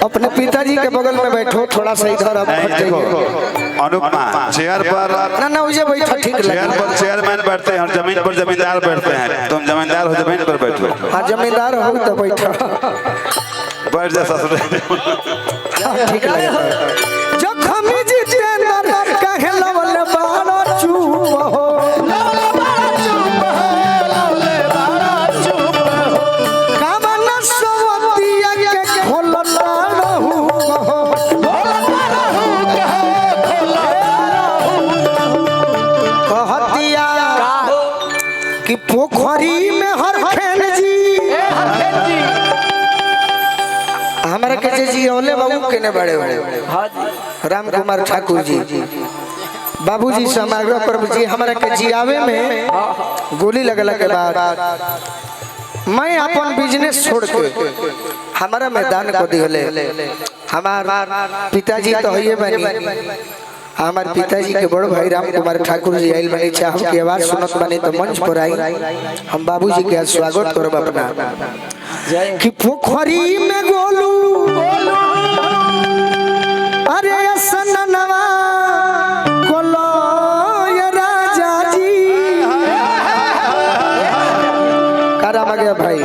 अपने पिताजी के बगल में बैठो, थोड़ा सा इधर अब अनुपमा चेयर पर ना मुझे बैठा ठीक लगे। चेयर पर चेयरमैन बैठते हैं और जमीन पर जमींदार बैठते हैं। तुम जमींदार हो, जमीन पर बैठो। हाँ जमींदार हो तो बैठो, बैठ जा ससुर। ठीक लगे। जो खमी जितेंद्र कहे लवल बारो चुप हो, कामन सवतिया के खोलता रहू हो, कहतिया कि पोखरी में हर खेल जी हमारा के जी ओले बाबू केने बड़े बड़े राम कुमार ठाकुर जी बाबूजी समाग्रह पर जी हमारा के जियावे में गोली लगला के बाद मैं अपन बिजनेस छोड़ के हमारा मैदान को दिहले। हमार पिताजी तो है बनी, हमारे पिताजी के बड़ भाई राम कुमार ठाकुर जी आइल बनी, चाह की आवाज सुनत बनी तो मंच पर आई। हम बाबूजी के स्वागत करब अपना कि पोखरी में गोलू अरे सननवा कोलो ये राजा जी कराम गया भाई।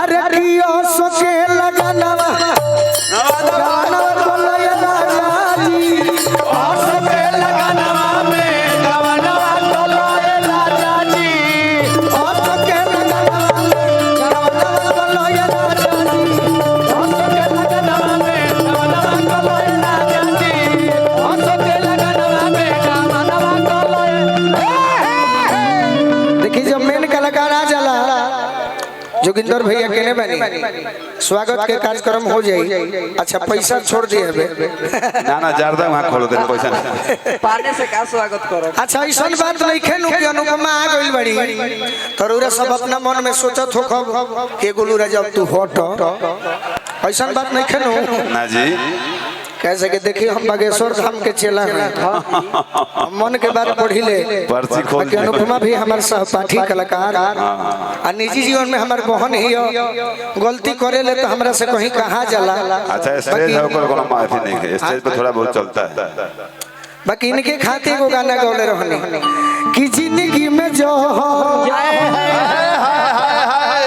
अरे कियो सोके लगनवा कोलो ये राजा जी, सोके लगनवा में गवनवा कोलो ये राजा जी, सोके लगनवा में गवनवा कोलो ये राजा जी, सोके लगनवा में गवनवा कोलो ये राजा जी, सोके लगनवा में गवनवा कोलो ये। देखिए जब मेन कलाकार आ जाला जोगिंदर भैया केने बनी स्वागत के कार्यक्रम हो जाई। अच्छा पैसा छोड़ दिए ना जारदा वहां खोल दे पैसा पाने से का स्वागत करो। अच्छा ऐसा बात नहीं खेनु कि अनुपमा आ गइल बड़ी तरुरा सब अपना मन में सोचत हो खब के गोलू राजा तू हट, ऐसा बात नहीं खेनु ना जी। कैसे के देखिए हम बागेश्वर धाम के चेला हैं, मन के बात पढ़ी ले। पर्ची खोल कि अनुपमा भी हमारे सहपाठी कलाकार आ निजी जीवन में हमारे बहन ही हो, गलती करे ले तो हमरा से कहीं कहा जाला। अच्छा स्टेज है ऊपर कोनो माफी नहीं है, स्टेज पे थोड़ा बहुत चलता है। बाकी इनके खाते को गाना गौले रहने कि जिंदगी में जो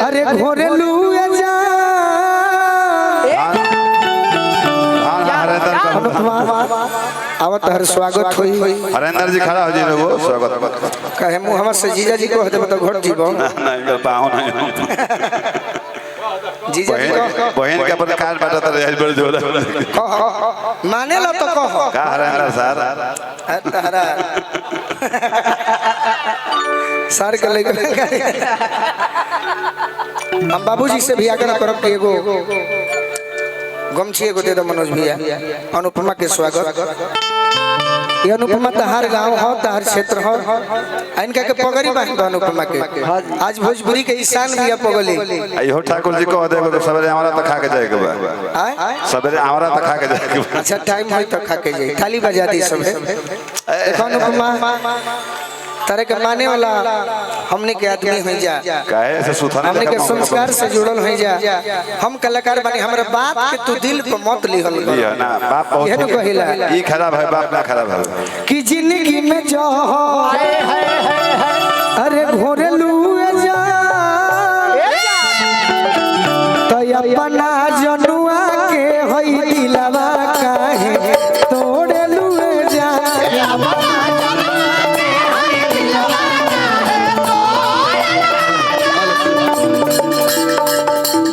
अरे घोरेलू जा आवत हर स्वागत होई। हरेंद्र जी खड़ा हो जी वो स्वागत कहे मुंह हमर से जीजा जी को देबो तो घट जीवो नहीं पाऊ नहीं। जीजा जी बहन के अपन कान बाटा त रेल बड़ जोर माने ला तो कहो का हरेंद्र सर तारा सर के लेके हम बाबूजी से भी आग्रह करब कि एगो गमछी एगो दे दो मनोज भैया। अनुपमा के स्वागत। ये अनुपमा तहार गांव हो, तहार क्षेत्र हो, इनका के पगड़ी बांध दो अनुपमा के। आज भोजपुरी के ईशान भी पगली इहो ठाकुर जी को देबो तो सबरे हमरा त खा के जाए के बा, सबरे हमरा त खा के जाए के बा। अच्छा टाइम होई तो खा के जाई, थाली बजा दी सब। अनुपमा तारे के माने वाला हमने के आदमी हो जा, काहे से सुथाने हमने के संस्कार से जुड़ल हो जा। हम कलाकार बनी, हमरा बात के तू दिल पे मत लिहल कर ना बाप बहुत ये कहिला ई खराब है, बाप ना खराब है कि जिंदगी में जो अरे घोरेलू जा तो अपना जनुआ के होई दिलवा काहे तोड़ेलू जा।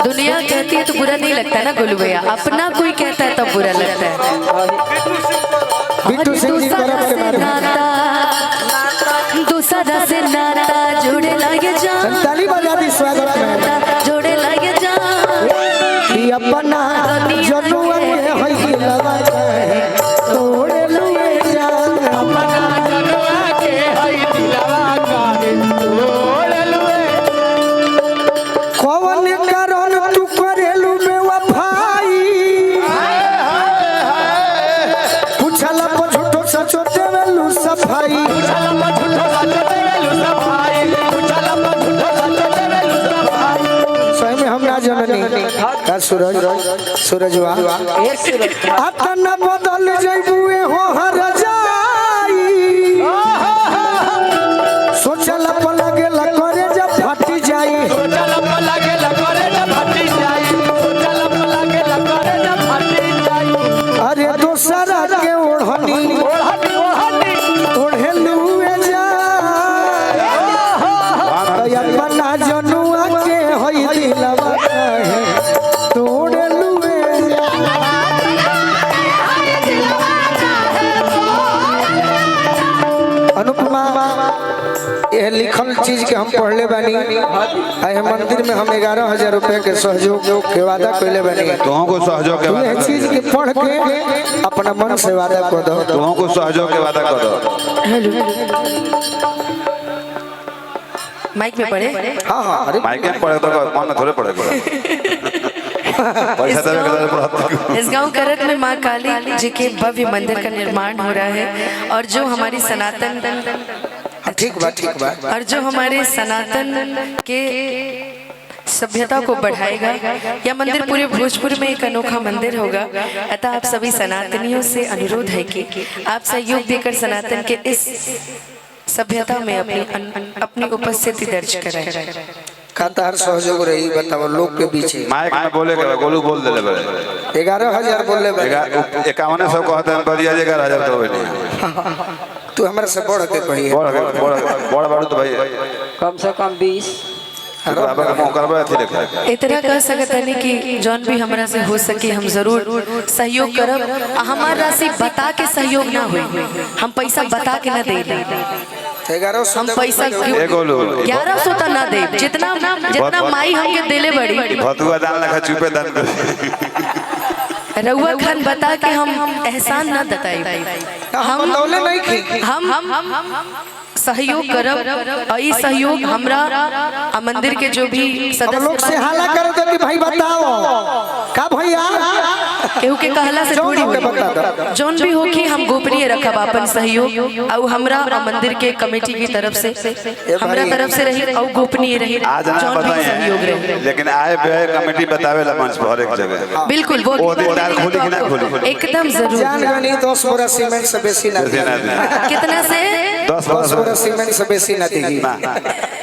दुनिया कहती है तो बुरा नहीं लगता ना गोलू भैया, अपना कोई कहता है तब बुरा लगता है। बिट्टू सिंह जी तरफ के बारे में दूसरा से नाता जोड़े लागे जा, ताली बजा दी स्वागत में जोड़े लागे जा कि अपना जनुआ के होई दिलवा काहे तोड़ेलू जा। अपना जनुआ के होई दिलवा काहे तोड़ेलू। कौन कारण तू करेलू बेवफाई, पूछला पर झूठो सचो देवेलू सफाई, पूछला पर झूठो सचो देवेलू सफाई, पूछला पर झूठो सचो देवेलू सफाई। सही में हमरा ना जननी का सूरज सूरजवा अतना बदल जइबुए हो हर जाई सोचल लगे करे जब फटी जाई सोचल लगे करे जब फटी जाई सोचल लगे करे जब फटी जाई अरे दोसरा के ओढ़नी ओढ़े लुए जा अपना जनुआ के होई दिलवा कहे तोड़े लुए जा अनुपमा ये लिखल चीज के हम पढ़ले बानी आए मंदिर में हम 11,000 रुपए के सहयोग के वादा कइले बानी तुमको सहयोग के ये वादा चीज के पढ़ के अपना मन से वादा कर दो तुमको सहयोग के वादा कर दो माइक में पढ़े हां हां अरे माइक में पड़े तो मन में थोड़े पड़ेगा पैसा देवे के पड़ा इस गांव करक में मां काली जी के भव्य मंदिर का निर्माण हो रहा है और जो हमारी सनातन ठीक बा और जो हमारे सनातन के सभ्यता को बढ़ाएगा। यह मंदिर पूरे भोजपुर में एक अनोखा मंदिर होगा। अतः आप सभी सनातनियों से अनुरोध है कि आप सहयोग देकर सनातन के इस सभ्यता में अपनी उपस्थिति दर्ज कराएं। कातार सहयोग रही बताओ लोग के बीच माइक में बोले के गोलू बोल देले बड़े 11,000 बोले 5100 कहते हैं बलिया 11,000 तो नहीं तू हमरा से बढ़ के कही बड़ा बड़ा तो भाई कम से कम 20 इतना कह सकते हैं कि जौन भी हमरा से हो सके हम जरूर सहयोग करब। हमार राशि बता के सहयोग ना हुई, हम पैसा बता के ना दे हम पैसा 1100 तो ना दे जितना माई हमके देले बड़ी भतुआ दान लखा चुपे दान रउआ खान बता के हम एहसान ना बताई हम सहयोग करब और ये सहयोग हमरा मंदिर के जो भी सदस्य लोग से हाला कर दो कि भाई बताओ का भैया केहू के कहला से थोड़ी जौन भी हो कि हम गोपनीय रखब अपन सहयोग और हमरा मंदिर के कमेटी की तरफ से हमरा तरफ से रही और गोपनीय रही जौन भी सहयोग रही। लेकिन आए कमेटी बतावे ला मंच पर एक जगह बिल्कुल वो दीदार खोली कि ना खोली एकदम जरूर जान गनी 10 बोरा सीमेंट से बेसी ना कितना से 10 बोरा सीमेंट से बेसी ना देगी।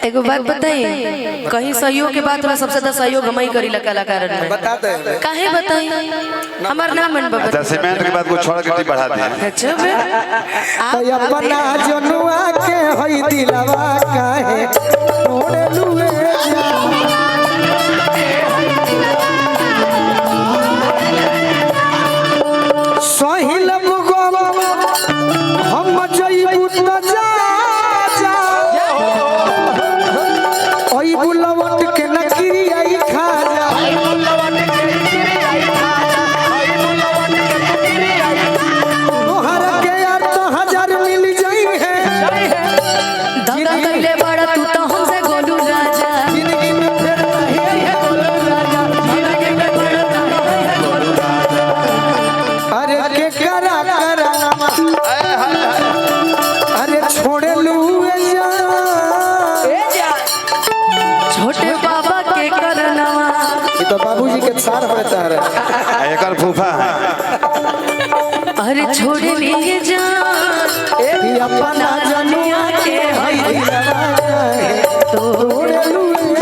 एगो बात बताइए कहीं सहयोग के बात में सबसे ज्यादा सहयोग हम ही करीला कलाकार में बता दे काहे बताई हमार नाम मन बाबा अच्छा सीमेंट के बाद कुछ छोड़ के बढ़ा दे अच्छा तो अपना जनुआ के होई दिलवा काहे तोड़े लुए सहिल बुगो हम जइबू त जा ओई बुलवट के नकरी आई खा जा तोहर के 8,000 मिल जाई है दगा कइले बड़ा तू तो हमसे गोलू राजा जिंदगी में फिर रही है गोलू राजा जिंदगी में बड़ा गोलू राजा अरे के करा अरे छोड़े लुए जा छोटे बाबा के करनवा ये तो बाबूजी के सार होता है एकर फूफा है अरे छोड़ लिए जा अपना जनुआ के हई दिलवा तोड़े लुए